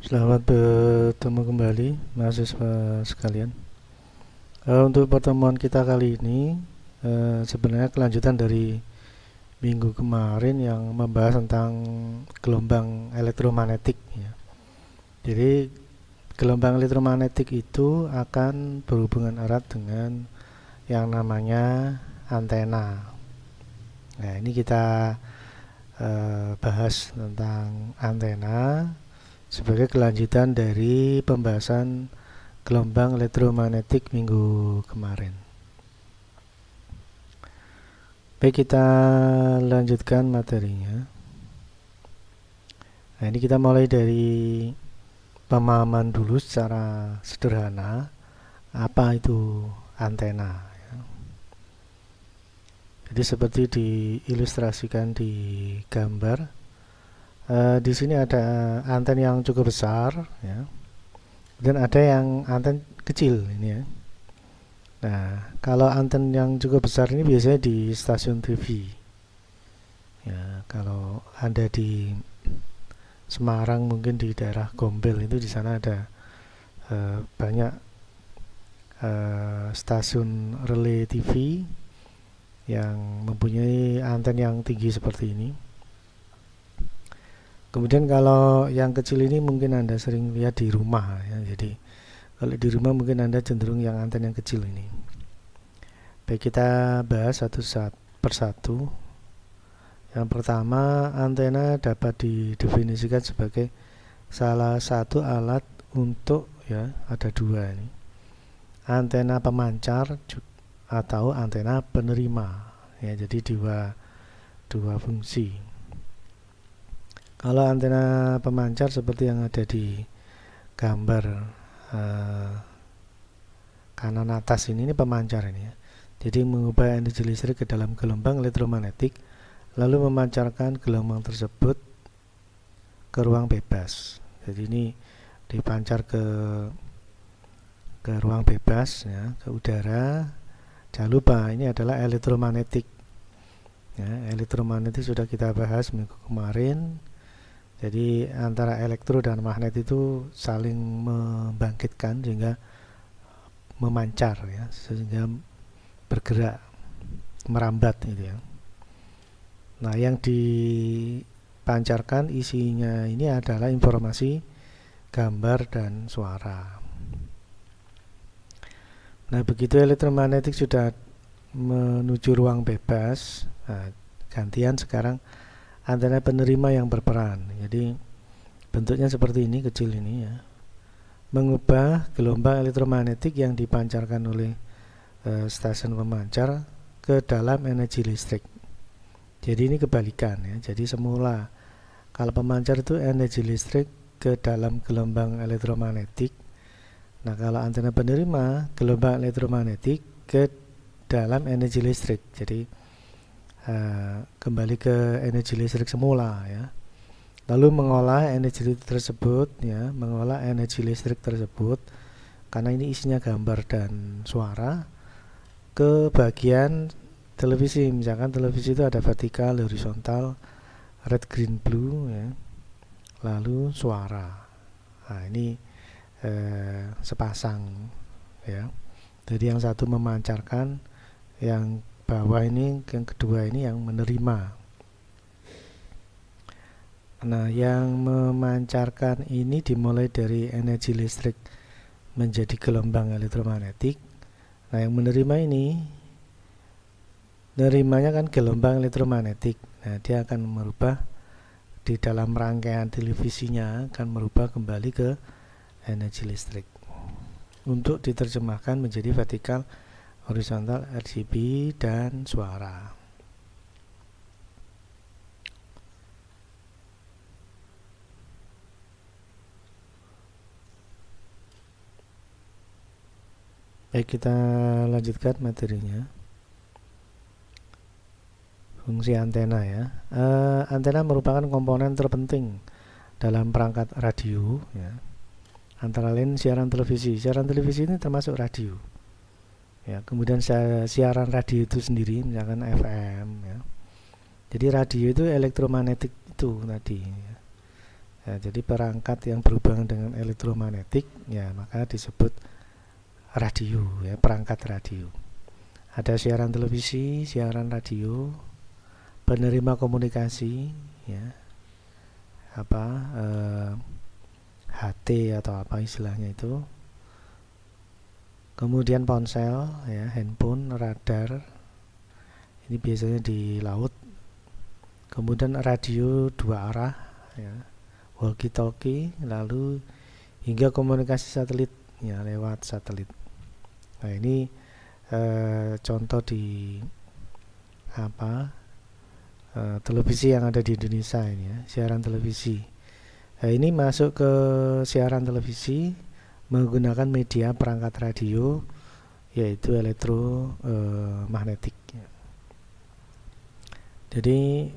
Selamat bertemu kembali mahasiswa sekalian. Untuk pertemuan kita kali ini sebenarnya kelanjutan dari minggu kemarin yang membahas tentang gelombang elektromagnetik ya. Jadi gelombang elektromagnetik itu akan berhubungan erat dengan yang namanya antena. Nah, ini kita bahas tentang antena sebagai kelanjutan dari pembahasan gelombang elektromagnetik minggu kemarin. Baik, kita lanjutkan materinya. Nah, ini kita mulai dari pemahaman dulu secara sederhana apa itu antena. Jadi seperti diilustrasikan di gambar, di sini ada anten yang cukup besar, ya, dan ada yang anten kecil ini ya. Nah, kalau anten yang cukup besar ini biasanya di stasiun TV. Ya, kalau Anda di Semarang mungkin di daerah Gombel itu di sana ada banyak stasiun relay TV yang mempunyai anten yang tinggi seperti ini. Kemudian kalau yang kecil ini mungkin Anda sering lihat di rumah ya. Jadi kalau di rumah mungkin Anda cenderung yang anten yang kecil ini. Baik, kita bahas satu persatu. Yang pertama, antena dapat didefinisikan sebagai salah satu alat untuk, ya, ada dua ini, antena pemancar atau antena penerima. Ya, jadi dua fungsi. Kalau antena pemancar seperti yang ada di gambar kanan atas ini pemancar ini ya. Jadi mengubah energi listrik ke dalam gelombang elektromagnetik lalu memancarkan gelombang tersebut ke ruang bebas. Jadi ini dipancar ke ruang bebas ya, ke udara. Jangan lupa ini adalah elektromagnetik. Ya, elektromagnetik sudah kita bahas minggu kemarin. Jadi antara elektro dan magnet itu saling membangkitkan sehingga memancar ya, sehingga bergerak, merambat gitu ya. Nah, yang dipancarkan isinya ini adalah informasi gambar dan suara. Nah, begitu elektromagnetik sudah menuju ruang bebas, nah, gantian sekarang antena penerima yang berperan. Jadi bentuknya seperti ini, kecil ini ya. Mengubah gelombang elektromagnetik yang dipancarkan oleh stasiun pemancar ke dalam energi listrik. Jadi ini kebalikan ya. Jadi semula kalau pemancar itu energi listrik ke dalam gelombang elektromagnetik. Nah, kalau antena penerima gelombang elektromagnetik ke dalam energi listrik. Jadi kembali ke energi listrik semula ya. Lalu mengolah energi tersebut ya, mengolah energi listrik tersebut karena ini isinya gambar dan suara ke bagian televisi. Misalkan televisi itu ada vertikal, horizontal, red, green, blue ya. Lalu suara. Nah, ini sepasang ya. Jadi yang satu memancarkan, yang bawah ini, yang kedua ini yang menerima. Nah, yang memancarkan ini dimulai dari energi listrik menjadi gelombang elektromagnetik. Nah, yang menerima ini, nerimanya kan gelombang elektromagnetik. Nah, dia akan merubah di dalam rangkaian televisinya, akan merubah kembali ke energi listrik untuk diterjemahkan menjadi vertikal, horizontal, RGB, dan suara. Baik, kita lanjutkan materinya. Fungsi antena ya. Antena merupakan komponen terpenting dalam perangkat radio ya. Antara lain siaran televisi. Siaran televisi ini termasuk radio. Ya, kemudian siaran radio itu sendiri misalkan FM ya. Jadi radio itu elektromagnetik itu tadi ya. Ya, jadi perangkat yang berhubungan dengan elektromagnetik ya maka disebut radio ya, perangkat radio. Ada siaran televisi, siaran radio, penerima komunikasi ya, apa HT atau apa istilahnya itu. Kemudian ponsel ya, handphone, radar. Ini biasanya di laut. Kemudian radio dua arah ya, walkie talkie, lalu hingga komunikasi satelit ya lewat satelit. Nah ini contoh di televisi yang ada di Indonesia ini ya, siaran televisi. Nah ini masuk ke siaran televisi menggunakan media perangkat radio yaitu elektromagnetik. Jadi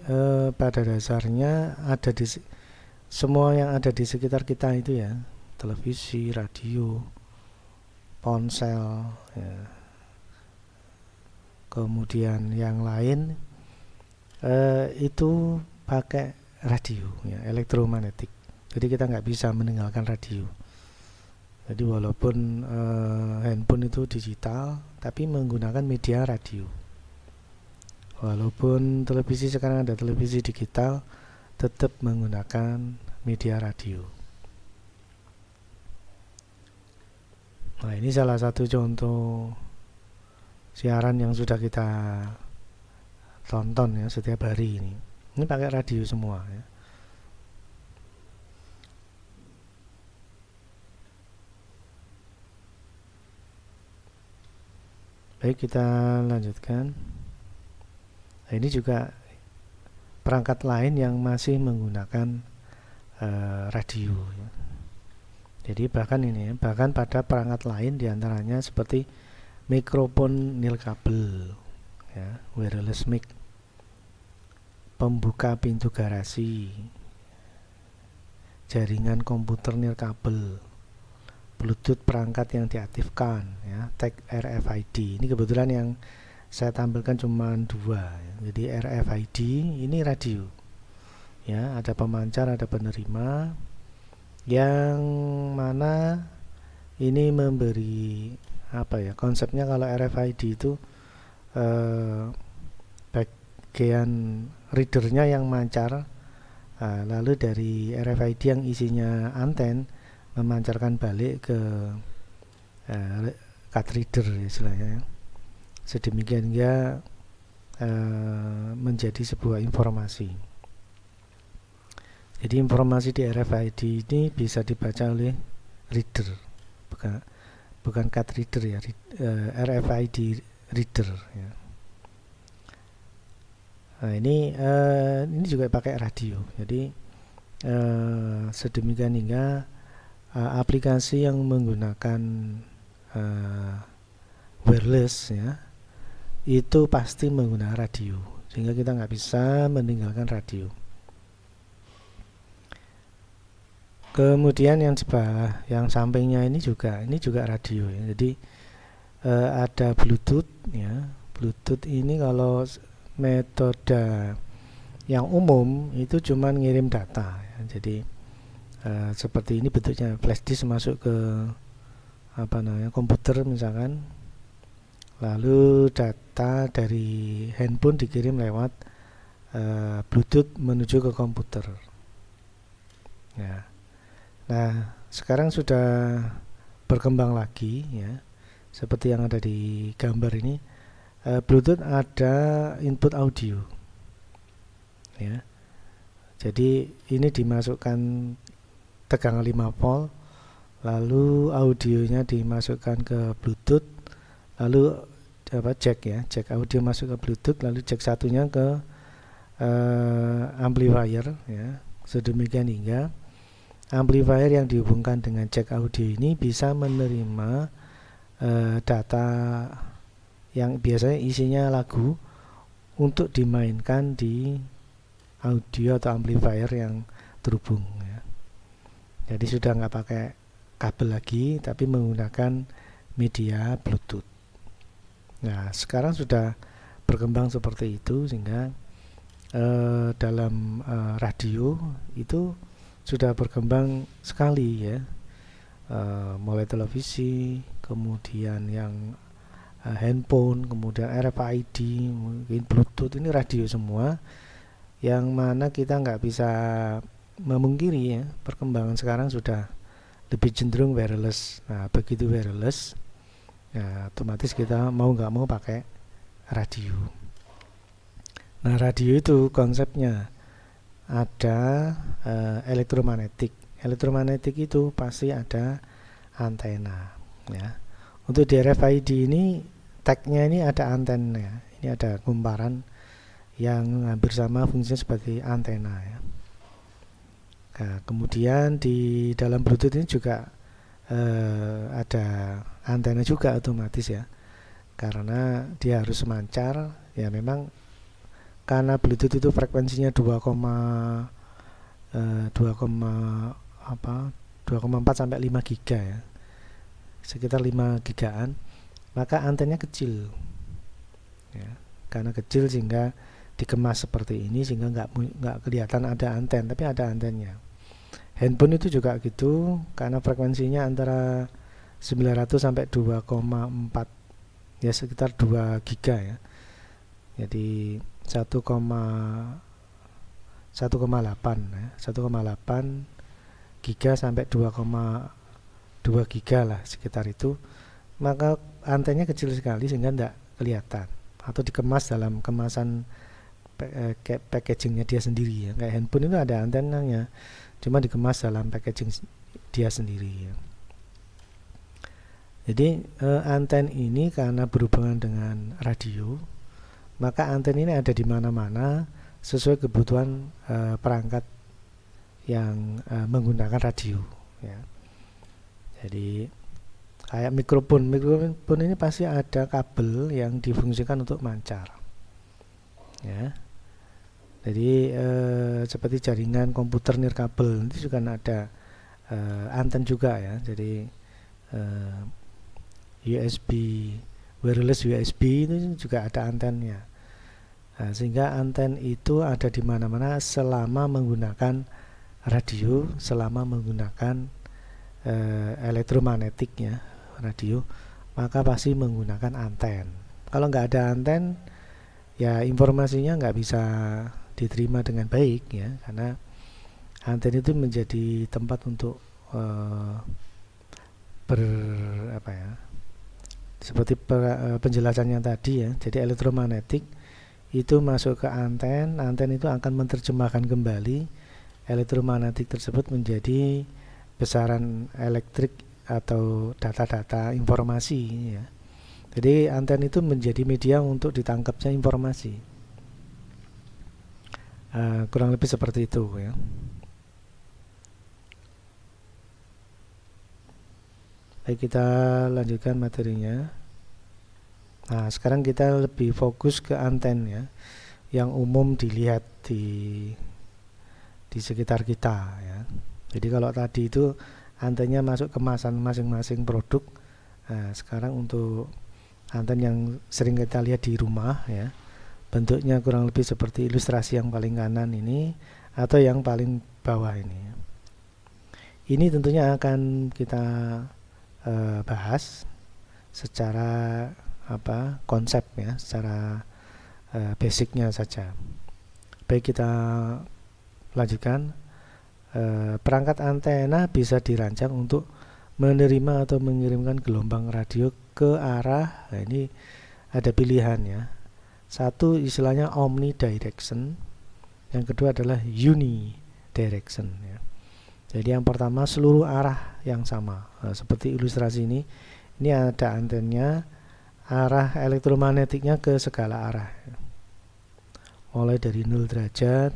pada dasarnya ada di semua yang ada di sekitar kita itu ya, televisi, radio, ponsel, ya. Kemudian yang lain itu pakai radio, ya, elektromagnetik. Jadi kita nggak bisa meninggalkan radio. Jadi walaupun handphone itu digital, tapi menggunakan media radio. Walaupun televisi sekarang ada televisi digital, tetap menggunakan media radio. Nah ini salah satu contoh siaran yang sudah kita tonton ya setiap hari ini. Ini pakai radio semua ya. Baik, kita lanjutkan. Nah, ini juga perangkat lain yang masih menggunakan radio ya. Jadi bahkan pada perangkat lain diantaranya seperti mikrofon nirkabel ya, wireless mic, pembuka pintu garasi, jaringan komputer nirkabel, Bluetooth perangkat yang diaktifkan ya, tag RFID. Ini kebetulan yang saya tampilkan cuma 2 ya. Jadi RFID ini radio ya, ada pemancar, ada penerima, yang mana ini memberi konsepnya. Kalau RFID itu bagian readernya yang mancar, lalu dari RFID yang isinya anten memancarkan balik ke card reader istilahnya, sedemikian hingga menjadi sebuah informasi. Jadi informasi di RFID ini bisa dibaca oleh reader, bukan card reader ya, RFID reader ya. Nah ini juga pakai radio. Jadi sedemikian hingga aplikasi yang menggunakan wireless ya itu pasti menggunakan radio, sehingga kita nggak bisa meninggalkan radio. Kemudian yang sampingnya ini juga radio ya. Jadi ada Bluetooth ya. Bluetooth ini kalau metode yang umum itu cuma ngirim data ya. Jadi seperti ini bentuknya, flash disk masuk ke komputer misalkan, lalu data dari handphone dikirim lewat Bluetooth menuju ke komputer ya. Nah sekarang sudah berkembang lagi ya, seperti yang ada di gambar ini. Bluetooth ada input audio ya. Jadi ini dimasukkan tegangan 5 volt, lalu audionya dimasukkan ke Bluetooth, lalu jack audio masuk ke Bluetooth, lalu jack satunya ke amplifier ya. Sedemikian hingga amplifier yang dihubungkan dengan jack audio ini bisa menerima data yang biasanya isinya lagu untuk dimainkan di audio atau amplifier yang terhubung ya. Jadi sudah nggak pakai kabel lagi, tapi menggunakan media Bluetooth. Nah sekarang sudah berkembang seperti itu, sehingga dalam radio itu sudah berkembang sekali ya, mulai televisi, kemudian yang handphone, kemudian RFID, mungkin Bluetooth, ini radio semua, yang mana kita nggak bisa memungkiri ya, perkembangan sekarang sudah lebih cenderung wireless. Nah, begitu wireless, ya otomatis kita mau nggak mau pakai radio. Nah, radio itu konsepnya ada elektromagnetik. Elektromagnetik itu pasti ada antena ya. Untuk di RFID ini tagnya ini ada antena. Ini ada kumparan yang hampir sama fungsinya seperti antena ya. Nah, kemudian di dalam Bluetooth ini juga ada antena juga otomatis ya. Karena dia harus semancar ya, memang karena Bluetooth itu frekuensinya 2,4 sampai 5 giga ya, sekitar 5 gigaan, maka antenanya kecil ya. Karena kecil sehingga dikemas seperti ini, sehingga nggak kelihatan ada anten, tapi ada antennya. Handphone itu juga gitu, karena frekuensinya antara 900 sampai 2,4 ya, sekitar 2 giga ya. Jadi 1,8 ya, 1,8 giga sampai 2,2 giga lah, sekitar itu. Maka antenanya kecil sekali sehingga tidak kelihatan, atau dikemas dalam kemasan packagingnya dia sendiri ya. Kayak handphone itu ada antenanya, cuma dikemas dalam packaging dia sendiri ya. Jadi anten ini karena berhubungan dengan radio, maka anten ini ada di mana-mana sesuai kebutuhan perangkat yang menggunakan radio ya. Jadi kayak mikrofon ini pasti ada kabel yang difungsikan untuk mancar ya. Jadi seperti jaringan komputer nirkabel itu juga ada anten juga ya. Jadi USB, wireless USB itu juga ada antennya. Nah, sehingga anten itu ada di mana-mana selama menggunakan radio, selama menggunakan elektromagnetiknya radio, maka pasti menggunakan anten. Kalau nggak ada anten, ya informasinya nggak bisa diterima dengan baik ya, karena anten itu menjadi tempat untuk seperti penjelasannya tadi ya. Jadi elektromagnetik itu masuk ke anten, anten itu akan menerjemahkan kembali elektromagnetik tersebut menjadi besaran elektrik atau data-data informasi ya. Jadi anten itu menjadi media untuk ditangkapnya informasi. Kurang lebih seperti itu ya. Baik, kita lanjutkan materinya. Nah, sekarang kita lebih fokus ke anten ya, yang umum dilihat di sekitar kita ya. Jadi kalau tadi itu antennya masuk kemasan masing-masing produk. Nah, sekarang untuk anten yang sering kita lihat di rumah ya, bentuknya kurang lebih seperti ilustrasi yang paling kanan ini atau yang paling bawah ini. Ini tentunya akan kita bahas secara konsep ya, secara basicnya saja. Baik, kita lanjutkan. Perangkat antena bisa dirancang untuk menerima atau mengirimkan gelombang radio ke arah, nah ini ada pilihan ya. Satu istilahnya omnidirection, yang kedua adalah unidirection ya. Jadi yang pertama seluruh arah yang sama, seperti ilustrasi ini ada antennya, arah elektromagnetiknya ke segala arah, mulai dari 0 derajat,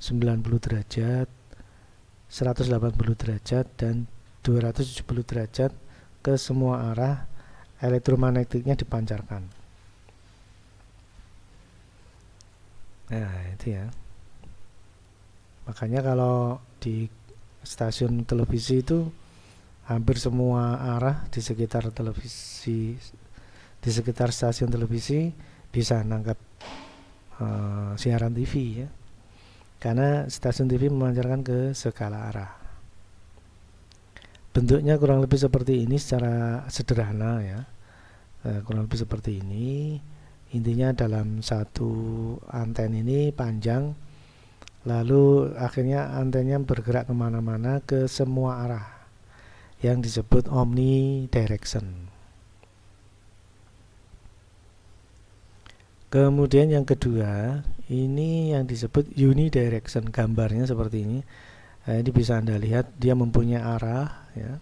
90 derajat, 180 derajat, dan 270 derajat, ke semua arah elektromagnetiknya dipancarkan. Nah itu ya, makanya kalau di stasiun televisi itu hampir semua arah di sekitar televisi, di sekitar stasiun televisi bisa nangkap siaran TV ya. karena stasiun TV memancarkan ke segala arah. Bentuknya kurang lebih seperti ini secara sederhana ya, kurang lebih seperti ini. Intinya dalam satu anten ini panjang, lalu akhirnya antennya bergerak kemana-mana ke semua arah, yang disebut omnidirection. Kemudian yang kedua, ini yang disebut unidirection, gambarnya seperti ini. Nah, ini bisa Anda lihat dia mempunyai arah ya.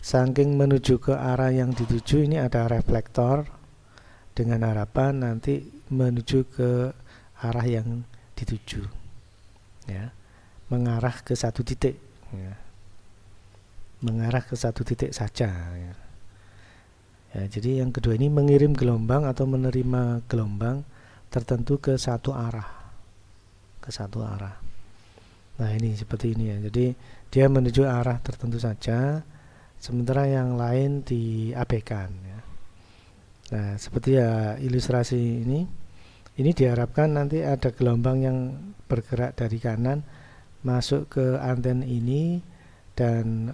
Saking menuju ke arah yang dituju, ini ada reflektor dengan harapan nanti menuju ke arah yang dituju ya, mengarah ke satu titik ya. Mengarah ke satu titik saja ya. Ya, jadi yang kedua ini mengirim gelombang atau menerima gelombang tertentu ke satu arah. Ke satu arah. Nah, ini seperti ini ya. Jadi dia menuju arah tertentu saja, sementara yang lain diabaikan ya. Nah, seperti ya ilustrasi ini diharapkan nanti ada gelombang yang bergerak dari kanan masuk ke anten ini dan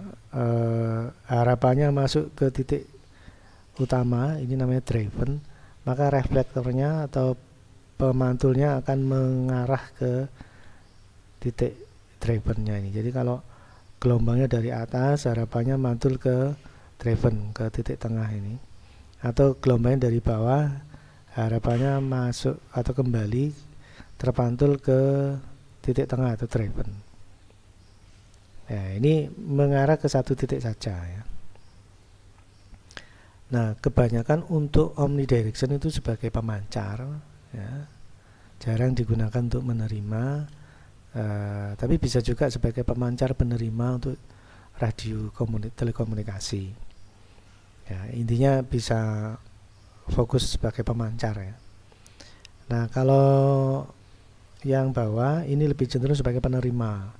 harapannya masuk ke titik utama, ini namanya driven, maka reflektornya atau pemantulnya akan mengarah ke titik drivennya ini. Jadi kalau gelombangnya dari atas, harapannya mantul ke driven, ke titik tengah ini. Atau gelombangnya dari bawah, harapannya masuk atau kembali terpantul ke titik tengah atau driven. Nah, ini mengarah ke satu titik saja ya. Nah, kebanyakan untuk omnidirection itu sebagai pemancar ya. Jarang digunakan untuk menerima, tapi bisa juga sebagai pemancar penerima untuk radio telekomunikasi ya. Intinya bisa fokus sebagai pemancar ya. Nah, kalau yang bawah ini lebih cenderung sebagai penerima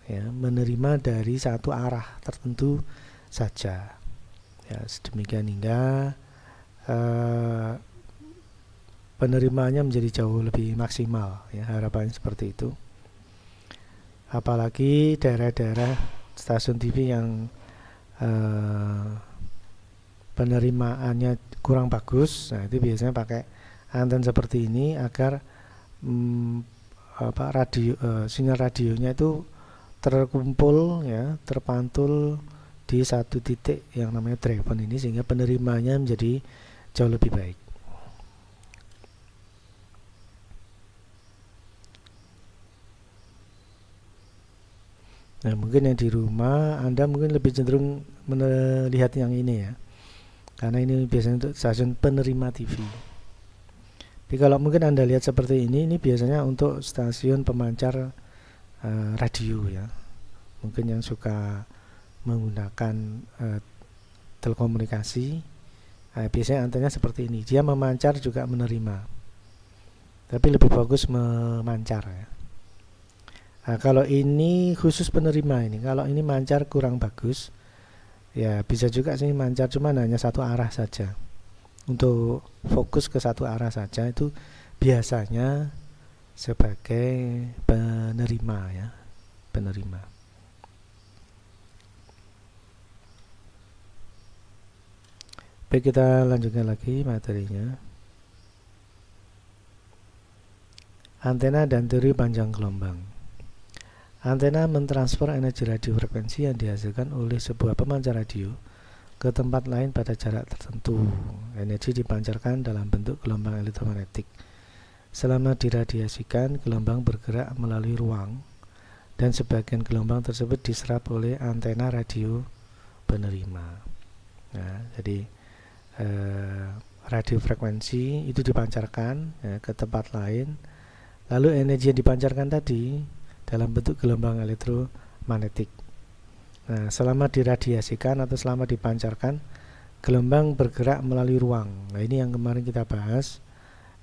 ya, menerima dari satu arah tertentu saja ya. Sedemikian hingga penerimanya menjadi jauh lebih maksimal ya, harapannya seperti itu. Apalagi daerah-daerah stasiun TV yang penerimaannya kurang bagus, nah itu biasanya pakai anten seperti ini agar sinyal radionya itu terkumpul ya, terpantul di satu titik yang namanya driven ini, sehingga penerimanya menjadi jauh lebih baik. Nah, mungkin yang di rumah Anda mungkin lebih cenderung melihat yang ini ya, karena ini biasanya untuk stasiun penerima TV. Tapi kalau mungkin Anda lihat seperti ini biasanya untuk stasiun pemancar radio ya. Mungkin yang suka menggunakan telekomunikasi, biasanya antenanya seperti ini. Dia memancar juga menerima, tapi lebih bagus memancar ya. Nah, kalau ini khusus penerima ini, kalau ini mancar kurang bagus, ya bisa juga sih mancar, cuman hanya satu arah saja. Untuk fokus ke satu arah saja itu biasanya sebagai penerima ya, penerima. Baik, kita lanjutkan lagi materinya. Antena dan teori panjang gelombang. Antena mentransfer energi radio frekuensi yang dihasilkan oleh sebuah pemancar radio ke tempat lain pada jarak tertentu. Energi dipancarkan dalam bentuk gelombang elektromagnetik. Selama diradiasikan, gelombang bergerak melalui ruang dan sebagian gelombang tersebut diserap oleh antena radio penerima. Nah, jadi radio frekuensi itu dipancarkan ya, ke tempat lain, lalu energi yang dipancarkan tadi dalam bentuk gelombang elektromagnetik. Nah, selama diradiasikan atau selama dipancarkan, gelombang bergerak melalui ruang. Nah, ini yang kemarin kita bahas,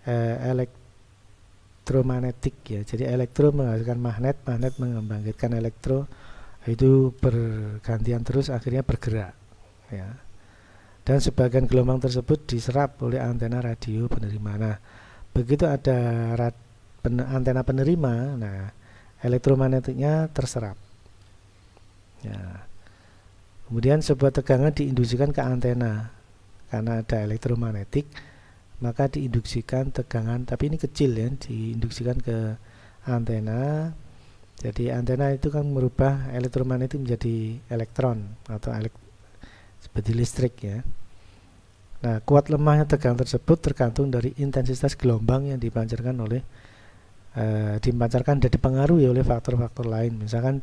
elektromagnetik ya. Jadi elektro menghasilkan magnet, magnet membangkitkan elektro, itu bergantian terus akhirnya bergerak ya. Dan sebagian gelombang tersebut diserap oleh antena radio penerima. Nah, begitu ada antena penerima, nah elektromagnetiknya terserap. Ya. Kemudian sebuah tegangan diinduksikan ke antena. Karena ada elektromagnetik, maka diinduksikan tegangan, tapi ini kecil ya, diinduksikan ke antena. Jadi antena itu kan merubah elektromagnetik menjadi elektron atau seperti listrik ya. Nah, kuat lemahnya tegangan tersebut tergantung dari intensitas gelombang yang dipancarkan dan dipengaruhi oleh faktor-faktor lain, misalkan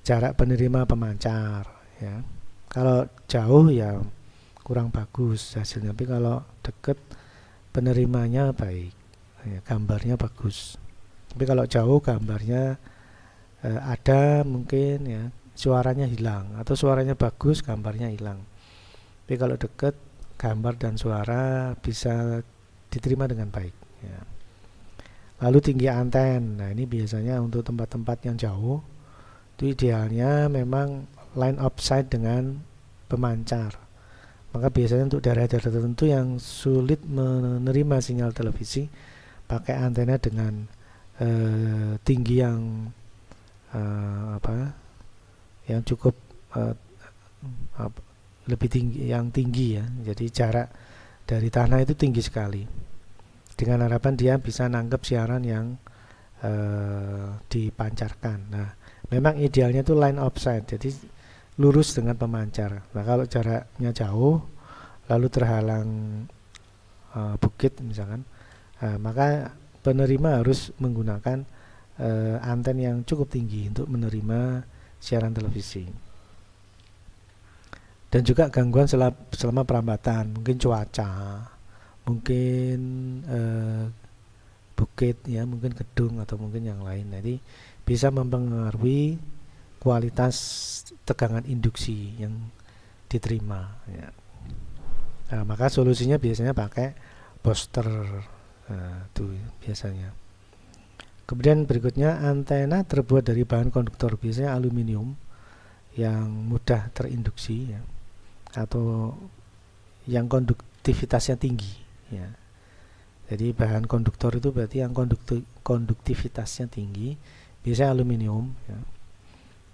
jarak penerima pemancar ya. Kalau jauh ya kurang bagus hasilnya, tapi kalau dekat penerimanya baik ya, gambarnya bagus. Tapi kalau jauh gambarnya ada mungkin ya, suaranya hilang, atau suaranya bagus gambarnya hilang. Tapi kalau dekat gambar dan suara bisa diterima dengan baik ya. Lalu tinggi anten. Nah, ini biasanya untuk tempat-tempat yang jauh itu idealnya memang line of sight dengan pemancar. Maka biasanya untuk daerah-daerah tertentu yang sulit menerima sinyal televisi, pakai antena dengan tinggi yang yang cukup lebih tinggi ya. Jadi jarak dari tanah itu tinggi sekali, dengan harapan dia bisa nangkep siaran yang dipancarkan. Nah, memang idealnya itu line of sight, jadi lurus dengan pemancar. Nah, kalau jaraknya jauh lalu terhalang bukit misalkan, maka penerima harus menggunakan anten yang cukup tinggi untuk menerima siaran televisi. Dan juga gangguan selama perambatan, mungkin cuaca, mungkin bukit ya, mungkin gedung atau mungkin yang lain. Jadi bisa mempengaruhi kualitas tegangan induksi yang diterima ya. Nah, maka solusinya biasanya pakai booster itu biasanya. Kemudian berikutnya, antena terbuat dari bahan konduktor, biasanya aluminium yang mudah terinduksi ya, atau yang konduktivitasnya tinggi ya. Jadi bahan konduktor itu berarti yang konduktivitasnya tinggi, biasanya aluminium ya.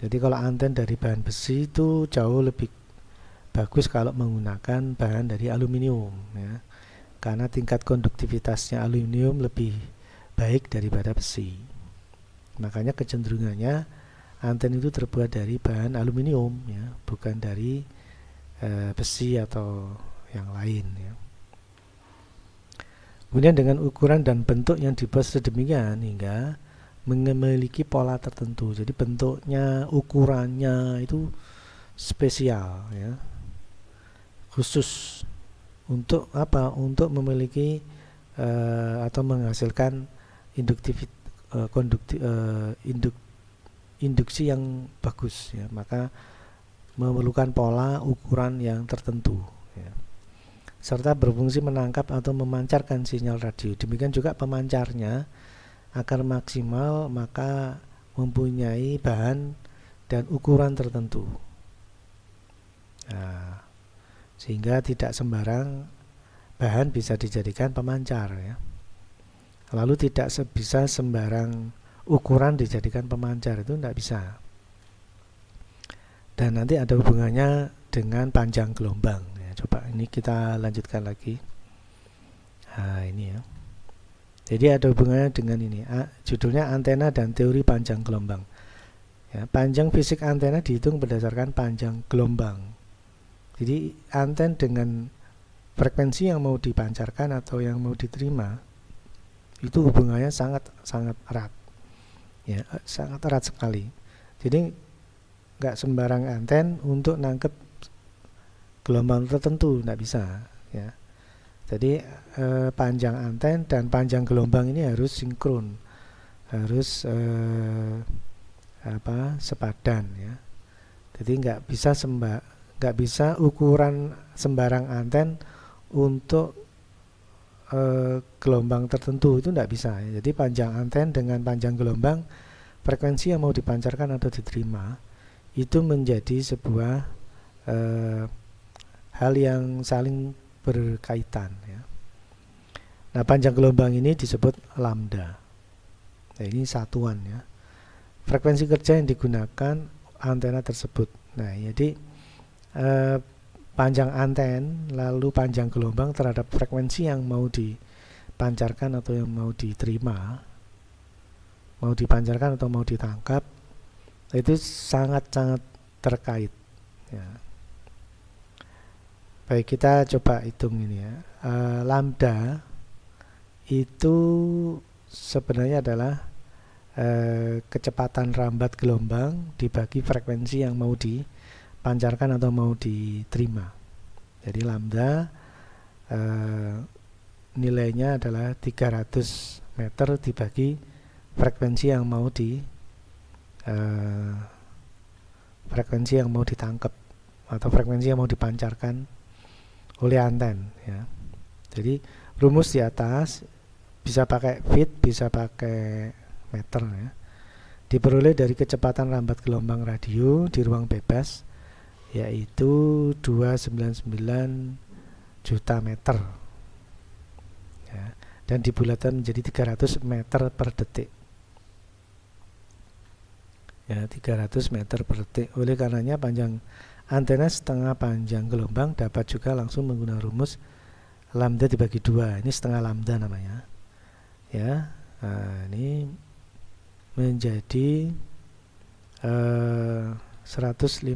Jadi kalau anten dari bahan besi itu jauh lebih bagus kalau menggunakan bahan dari aluminium ya, karena tingkat konduktivitasnya aluminium lebih baik daripada besi. Makanya kecenderungannya anten itu terbuat dari bahan aluminium ya, bukan dari besi atau yang lain ya. Kemudian dengan ukuran dan bentuk yang dibuat sedemikian hingga memiliki pola tertentu. Jadi bentuknya, ukurannya itu spesial ya, khusus untuk apa? Untuk memiliki atau menghasilkan induksi yang bagus ya. Maka memerlukan pola ukuran yang tertentu ya, serta berfungsi menangkap atau memancarkan sinyal radio. Demikian juga pemancarnya agar maksimal maka mempunyai bahan dan ukuran tertentu. Nah, sehingga tidak sembarang bahan bisa dijadikan pemancar ya. Lalu tidak bisa sembarang ukuran dijadikan pemancar, itu tidak bisa. Dan nanti ada hubungannya dengan panjang gelombang ya. Coba ini kita lanjutkan lagi. Nah, ini ya. Jadi ada hubungannya dengan ini. Judulnya antena dan teori panjang gelombang. Ya, panjang fisik antena dihitung berdasarkan panjang gelombang. Jadi anten dengan frekuensi yang mau dipancarkan atau yang mau diterima itu hubungannya sangat erat. Ya, sangat erat sekali. Jadi nggak sembarang anten untuk nangkep gelombang tertentu, nggak bisa ya. Jadi panjang anten dan panjang gelombang ini harus sinkron, harus sepadan ya. Jadi nggak bisa ukuran sembarang anten untuk gelombang tertentu, itu nggak bisa ya. Jadi panjang anten dengan panjang gelombang, frekuensi yang mau dipancarkan atau diterima itu menjadi sebuah hal yang saling berkaitan ya. Nah, panjang gelombang ini disebut lambda. Nah, ini satuan ya. Frekuensi kerja yang digunakan antena tersebut. Nah, jadi panjang anten lalu panjang gelombang terhadap frekuensi yang mau dipancarkan atau yang mau diterima, mau dipancarkan atau mau ditangkap, itu sangat-sangat terkait ya. Baik, kita coba hitung ini ya. Lambda itu sebenarnya adalah kecepatan rambat gelombang dibagi frekuensi yang mau dipancarkan atau mau diterima. Jadi lambda nilainya adalah 300 meter dibagi frekuensi yang mau frekuensi yang mau ditangkap atau frekuensi yang mau dipancarkan oleh anten ya. Jadi rumus di atas bisa pakai feet, bisa pakai meter ya. Diperoleh dari kecepatan rambat gelombang radio di ruang bebas yaitu 299 juta meter ya, dan dibulatkan menjadi 300 meter per detik ya, 300 meter per detik. Oleh karenanya panjang antena setengah panjang gelombang dapat juga langsung menggunakan rumus lambda dibagi 2. Ini setengah lambda namanya ya. Nah, ini menjadi 150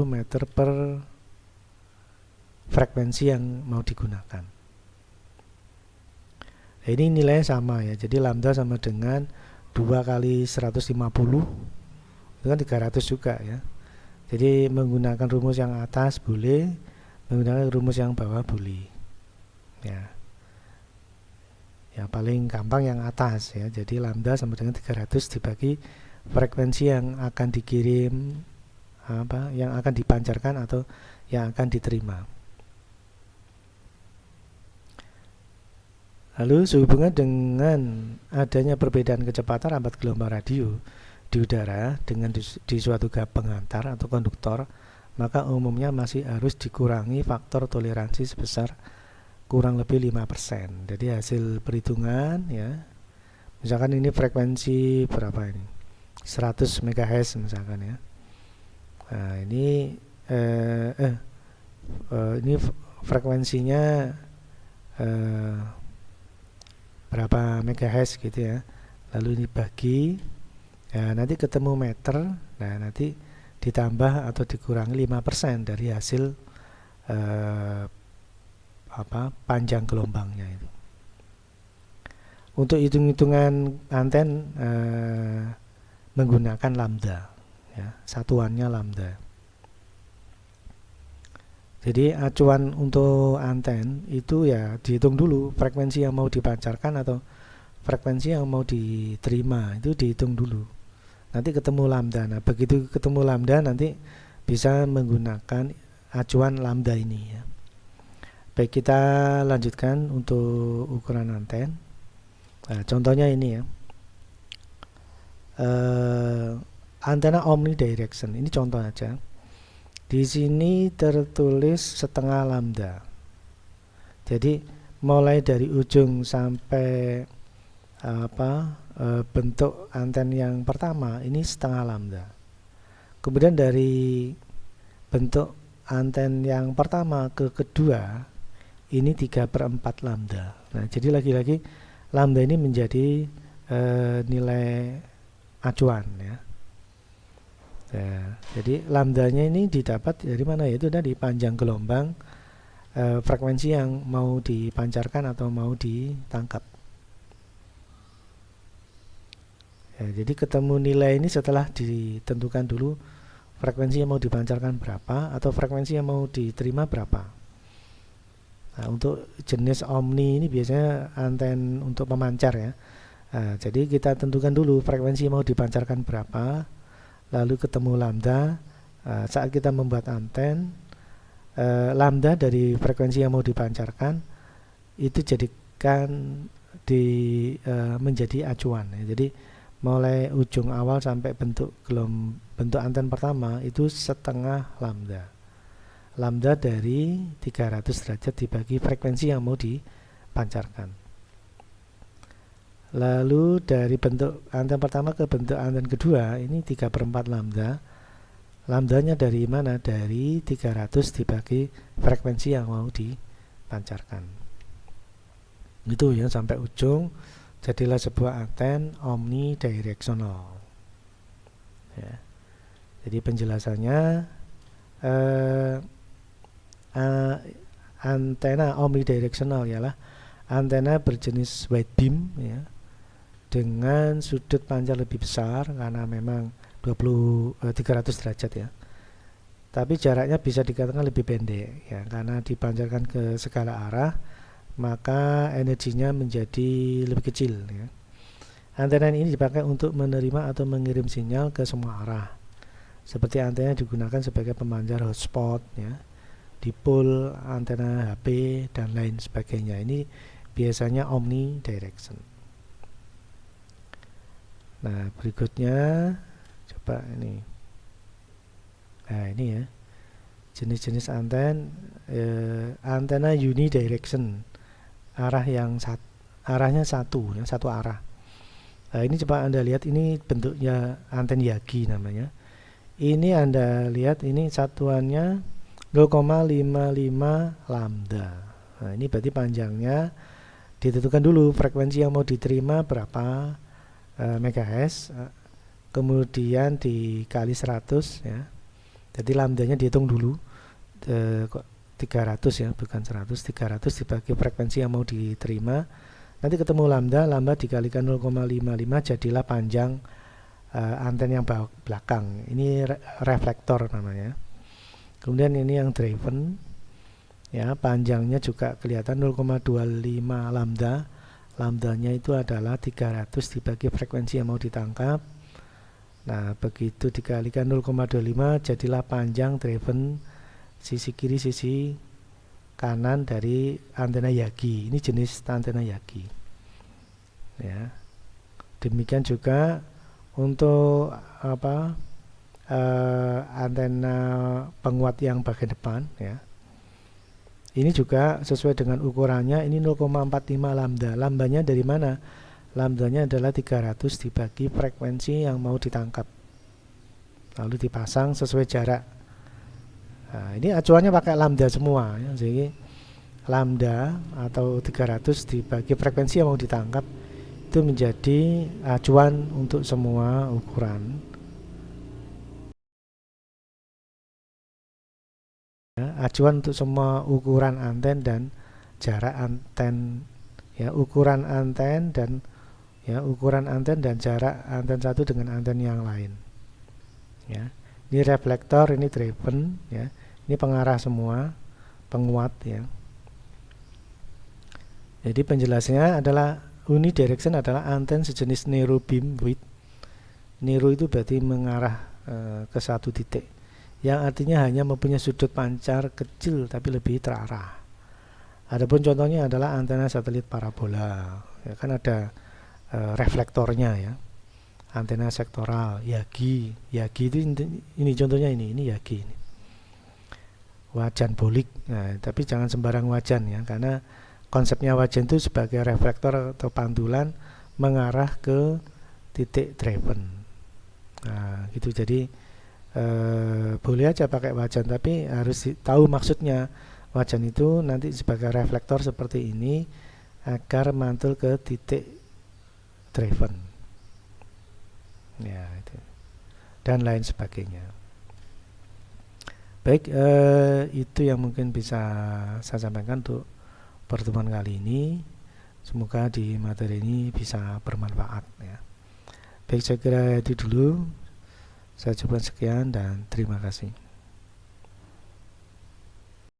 meter per frekuensi yang mau digunakan. Nah, ini nilainya sama ya. Jadi lambda sama dengan 2 kali 150, itu kan 300 juga ya. Jadi menggunakan rumus yang atas boleh, menggunakan rumus yang bawah boleh ya. Ya paling gampang yang atas ya. Jadi lambda sama dengan 300 dibagi frekuensi yang akan dikirim, yang akan dipancarkan atau yang akan diterima. Lalu sehubungan dengan adanya perbedaan kecepatan rambat gelombang radio di udara dengan di suatu pengantar atau konduktor, maka umumnya masih harus dikurangi faktor toleransi sebesar kurang lebih 5%. Jadi hasil perhitungan ya, misalkan ini frekuensi berapa ini, 100 MHz misalkan ya. Nah, ini ini frekuensinya berapa MHz gitu ya. Lalu ini bagi ya, nanti ketemu meter. Nah, nanti ditambah atau dikurangi 5% dari hasil panjang gelombangnya itu. Untuk hitung-hitungan anten menggunakan lambda ya, satuannya lambda. Jadi acuan untuk anten itu ya dihitung dulu frekuensi yang mau dipancarkan atau frekuensi yang mau diterima, itu dihitung dulu. Nanti ketemu lambda. Nah, begitu ketemu lambda nanti bisa menggunakan acuan lambda ini ya. Baik, kita lanjutkan untuk ukuran anten. Nah, contohnya ini ya. Antena omnidirection. Ini contoh aja. Di sini tertulis setengah lambda. Jadi mulai dari ujung sampai bentuk anten yang pertama ini setengah lambda. Kemudian dari bentuk anten yang pertama ke kedua ini 3/4 lambda. Nah, jadi lagi-lagi lambda ini menjadi nilai acuan ya. Nah, jadi lambdanya ini didapat dari mana? Yaitu dari panjang gelombang frekuensi yang mau dipancarkan atau mau ditangkap. Ya, jadi ketemu nilai ini setelah ditentukan dulu frekuensi yang mau dipancarkan berapa atau frekuensi yang mau diterima berapa. Nah, untuk jenis omni ini biasanya anten untuk pemancar ya. Nah, jadi kita tentukan dulu frekuensi yang mau dipancarkan berapa, lalu ketemu lambda. Saat kita membuat anten, lambda dari frekuensi yang mau dipancarkan itu jadikan menjadi acuan ya. Jadi mulai ujung awal sampai bentuk anten pertama itu setengah lambda. Lambda dari 300 derajat dibagi frekuensi yang mau dipancarkan. Lalu dari bentuk anten pertama ke bentuk anten kedua, ini 3/4 lambda. Lambdanya dari mana? Dari 300 dibagi frekuensi yang mau dipancarkan. Itu ya, sampai ujung jadilah sebuah anten omnidirectional. Ya. Jadi penjelasannya antena omnidirectional ialah antena berjenis wide beam ya, dengan sudut pancar lebih besar karena memang 300 derajat ya. Tapi jaraknya bisa dikatakan lebih pendek ya, karena dipancarkan ke segala arah, maka energinya menjadi lebih kecil ya. Antena ini dipakai untuk menerima atau mengirim sinyal ke semua arah. Seperti antena digunakan sebagai pemancar hotspot ya, dipol antena HP dan lain sebagainya. Ini biasanya omnidirection. Nah, berikutnya coba ini. Nah, ini ya. Jenis-jenis antena unidirection. Arahnya satu ya, satu arah. Nah, ini coba Anda lihat, ini bentuknya anten Yagi namanya. Ini Anda lihat, ini satuannya 0,55 lambda. Nah, ini berarti panjangnya ditentukan dulu frekuensi yang mau diterima berapa MHz, kemudian dikali 100 ya. Jadi lambdanya dihitung dulu 300 ya, bukan 100, 300 dibagi frekuensi yang mau diterima. Nanti ketemu lambda dikalikan 0,55 jadilah panjang anten yang belakang. Ini reflektor namanya. Kemudian ini yang driven ya, panjangnya juga kelihatan 0,25 lambda. Lambdanya itu adalah 300 dibagi frekuensi yang mau ditangkap. Nah, begitu dikalikan 0,25 jadilah panjang driven sisi kiri sisi kanan dari antena Yagi. Ini jenis antena Yagi. Ya. Demikian juga untuk antena penguat yang bagian depan ya. Ini juga sesuai dengan ukurannya, ini 0,45 lambda. Lambdanya dari mana? Lambdanya adalah 300 dibagi frekuensi yang mau ditangkap. Lalu dipasang sesuai jarak. Nah, ini acuannya pakai lambda semua ya. Jadi lambda atau 300 dibagi frekuensi yang mau ditangkap itu menjadi acuan untuk semua ukuran. Acuan untuk semua ukuran anten dan jarak anten ya, ukuran anten dan jarak anten satu dengan anten yang lain ya. Ini reflektor, ini driven ya, ini pengarah semua, penguat ya. Jadi penjelasannya adalah unidirection adalah anten sejenis narrow beam width. Narrow itu berarti mengarah ke satu titik, yang artinya hanya mempunyai sudut pancar kecil tapi lebih terarah. Adapun contohnya adalah antena satelit parabola. Ya, kan ada reflektornya ya. Antena sektoral, Yagi. Yagi itu ini contohnya ini Yagi ini. Wajan bolik. Nah, tapi jangan sembarang wajan ya, karena konsepnya wajan itu sebagai reflektor atau pantulan mengarah ke titik driven. Nah, gitu. Jadi boleh aja pakai wajan, tapi harus tahu maksudnya. Wajan itu nanti sebagai reflektor seperti ini agar mantul ke titik driven ya, itu. Dan lain sebagainya. Baik, itu yang mungkin bisa saya sampaikan untuk pertemuan kali ini. Semoga di materi ini bisa bermanfaat ya. Baik, saya kira itu dulu. Saya coba sekian dan terima kasih.